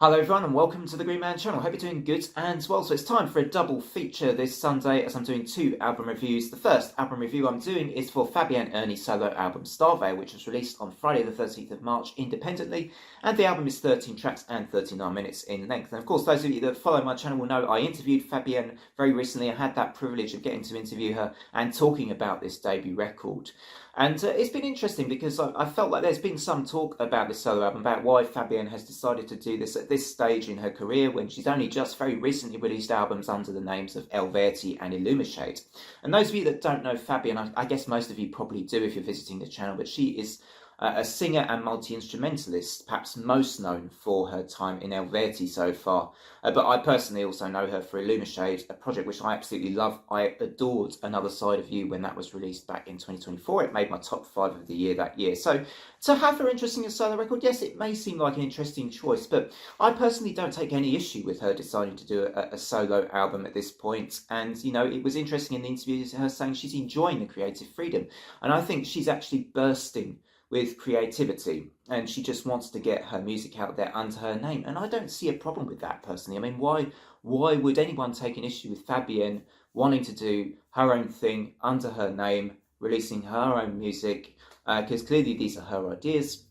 Hello everyone and welcome to the Green Man channel. Hope you're doing good and well. So it's time for a double feature this Sunday as I'm doing two album reviews. The first album review I'm doing is for Fabienne Erni's solo album Starveil, which was released on Friday the 13th of March independently, and the album is 13 tracks and 39 minutes in length. And of course, those of you that follow my channel will know I interviewed Fabienne very recently. I had that privilege of getting to interview her and talking about this debut record. And it's been interesting because I felt like there's been some talk about this solo album, about why Fabienne has decided to do this at this stage in her career when she's only just very recently released albums under the names of Eluveitie and Illumishade. And those of you that don't know Fabienne, I guess most of you probably do if you're visiting the channel, but she is a singer and multi-instrumentalist, perhaps most known for her time in Eluveitie so far. But I personally also know her for Illumishade, a project which I absolutely love. I adored Another Side of You when that was released back in 2024. It made my top 5 of the year that year. So to have her interesting as a solo record, yes, it may seem like an interesting choice, but I personally don't take any issue with her deciding to do a solo album at this point. And, you know, it was interesting in the interview her saying she's enjoying the creative freedom. And I think she's actually bursting with creativity and she just wants to get her music out there under her name, and I don't see a problem with that personally. I mean, why would anyone take an issue with Fabienne wanting to do her own thing under her name, releasing her own music, because clearly these are her ideas.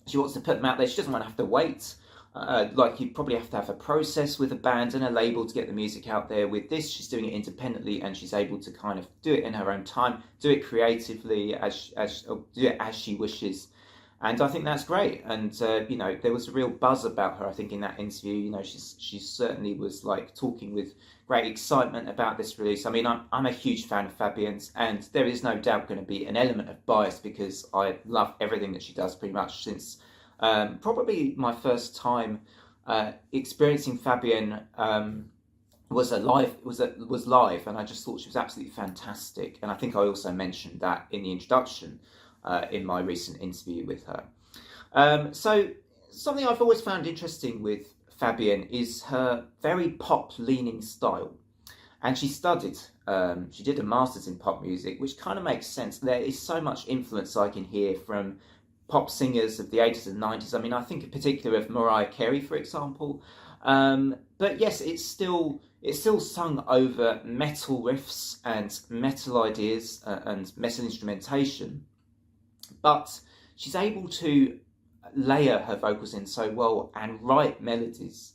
She wants to put them out there. She doesn't want to have to wait. Like you probably have to have a process with a band and a label to get the music out there. With this, she's doing it independently and she's able to kind of do it in her own time, do it creatively do it as she wishes. And I think that's great. And, you know, there was a real buzz about her, I think, in that interview. You know, she certainly was like talking with great excitement about this release. I mean, I'm a huge fan of Fabienne's, and there is no doubt going to be an element of bias because I love everything that she does pretty much since probably my first time experiencing Fabienne was live, and I just thought she was absolutely fantastic. And I think I also mentioned that in the introduction in my recent interview with her. So something I've always found interesting with Fabienne is her very pop-leaning style. And she studied, she did a master's in pop music, which kind of makes sense. There is so much influence I can hear from pop singers of the 80s and 90s. I mean, I think in particular of Mariah Carey, for example. But yes, it's still sung over metal riffs and metal ideas and metal instrumentation. But she's able to layer her vocals in so well and write melodies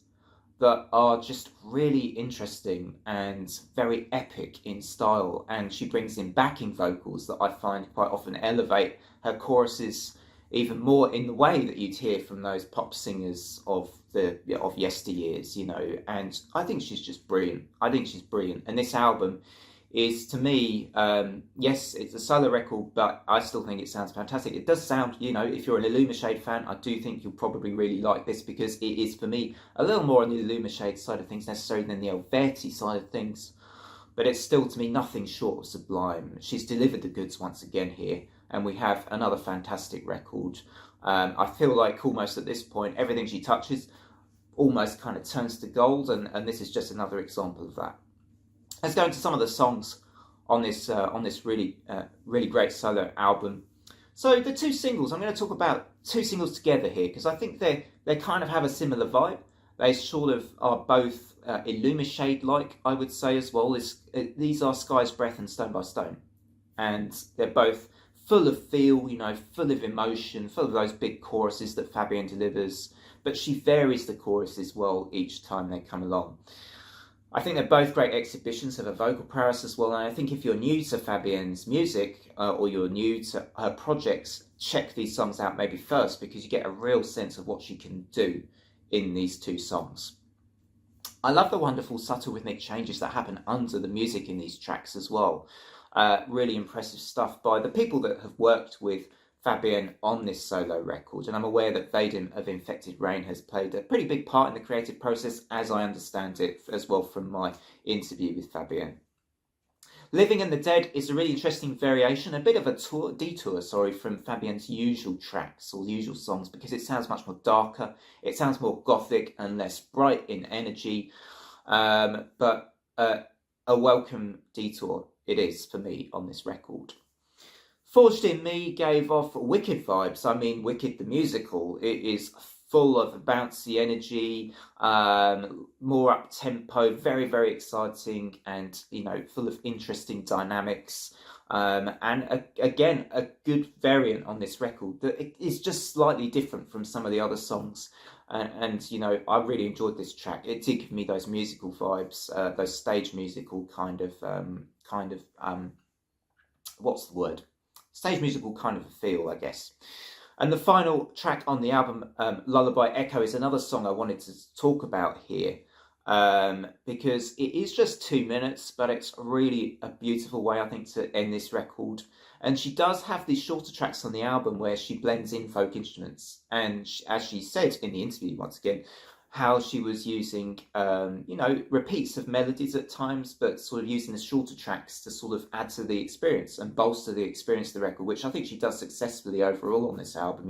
that are just really interesting and very epic in style. And she brings in backing vocals that I find quite often elevate her choruses even more in the way that you'd hear from those pop singers of yesteryears, you know. And I think she's just brilliant. I think she's brilliant. And this album is, to me, yes, it's a solo record, but I still think it sounds fantastic. It does sound, you know, if you're an Illumishade fan, I do think you'll probably really like this because it is, for me, a little more on the Illumishade side of things necessarily than the Eluveitie side of things. But it's still, to me, nothing short of sublime. She's delivered the goods once again here, and we have another fantastic record. I feel like almost at this point, everything she touches almost kind of turns to gold, and this is just another example of that. Let's go into some of the songs on this really great solo album. So the two singles, I'm going to talk about two singles together here because I think they kind of have a similar vibe. They sort of are both Illumishade-like, I would say, as well. These are Sky's Breath and Stone by Stone, and they're both full of feel, you know, full of emotion, full of those big choruses that Fabienne delivers, but she varies the choruses well each time they come along. I think they're both great exhibitions of her vocal prowess as well, and I think if you're new to Fabienne's music or you're new to her projects, check these songs out maybe first because you get a real sense of what she can do in these two songs. I love the wonderful subtle rhythmic changes that happen under the music in these tracks as well. Really impressive stuff by the people that have worked with Fabienne on this solo record, and I'm aware that Vadim of Infected Rain has played a pretty big part in the creative process, as I understand it as well from my interview with Fabienne. Living and the Dead is a really interesting variation, a bit of a detour from Fabienne's usual tracks or usual songs, because it sounds much more darker, it sounds more gothic and less bright in energy, but a welcome detour it is for me on this record. Forged in Me gave off Wicked vibes. I mean, Wicked the musical. It is full of bouncy energy, more up tempo, very, very exciting, and full of interesting dynamics. Again, a good variant on this record that it is just slightly different from some of the other songs. And I really enjoyed this track. It did give me those musical vibes, those stage musical kind of what's the word? Stage musical kind of a feel, I guess. And the final track on the album, Lullaby Echo, is another song I wanted to talk about here, because it is just 2 minutes, but it's really a beautiful way, I think, to end this record. And she does have these shorter tracks on the album where she blends in folk instruments. And as she said in the interview, once again, how she was using, repeats of melodies at times, but sort of using the shorter tracks to sort of add to the experience and bolster the experience of the record, which I think she does successfully overall on this album.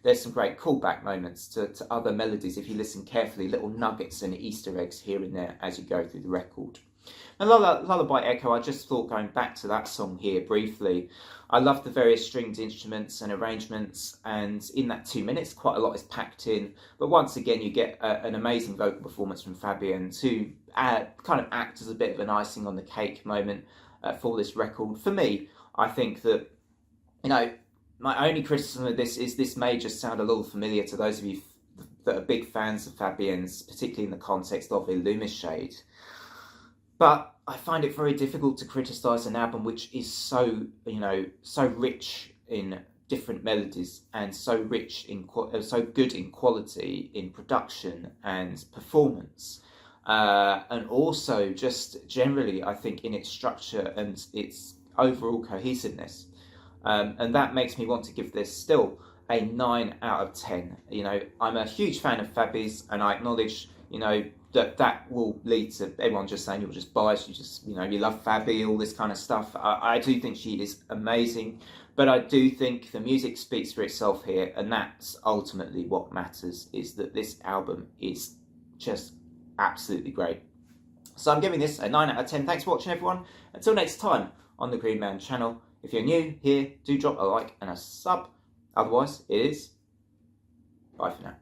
There's some great callback moments to other melodies if you listen carefully, little nuggets and Easter eggs here and there as you go through the record. And Lullaby Echo, I just thought, going back to that song here briefly, I love the various stringed instruments and arrangements, and in that 2 minutes, quite a lot is packed in. But once again, you get an amazing vocal performance from Fabienne to kind of act as a bit of an icing on the cake moment for this record. For me, I think that, my only criticism of this may just sound a little familiar to those of you that are big fans of Fabienne's, particularly in the context of Illumishade. But I find it very difficult to criticise an album which is so rich in different melodies and so rich in so good in quality in production and performance, and also just generally, I think, in its structure and its overall cohesiveness, and that makes me want to give this still a 9 out of 10. I'm a huge fan of Fabi's, and I acknowledge, that will lead to everyone just saying you're just biased, you love Fabi, all this kind of stuff. I do think she is amazing, but I do think the music speaks for itself here, and that's ultimately what matters, is that this album is just absolutely great. So I'm giving this a 9 out of 10. Thanks for watching, everyone. Until next time on the Green Man channel. If you're new here, do drop a like and a sub. Otherwise, it is bye for now.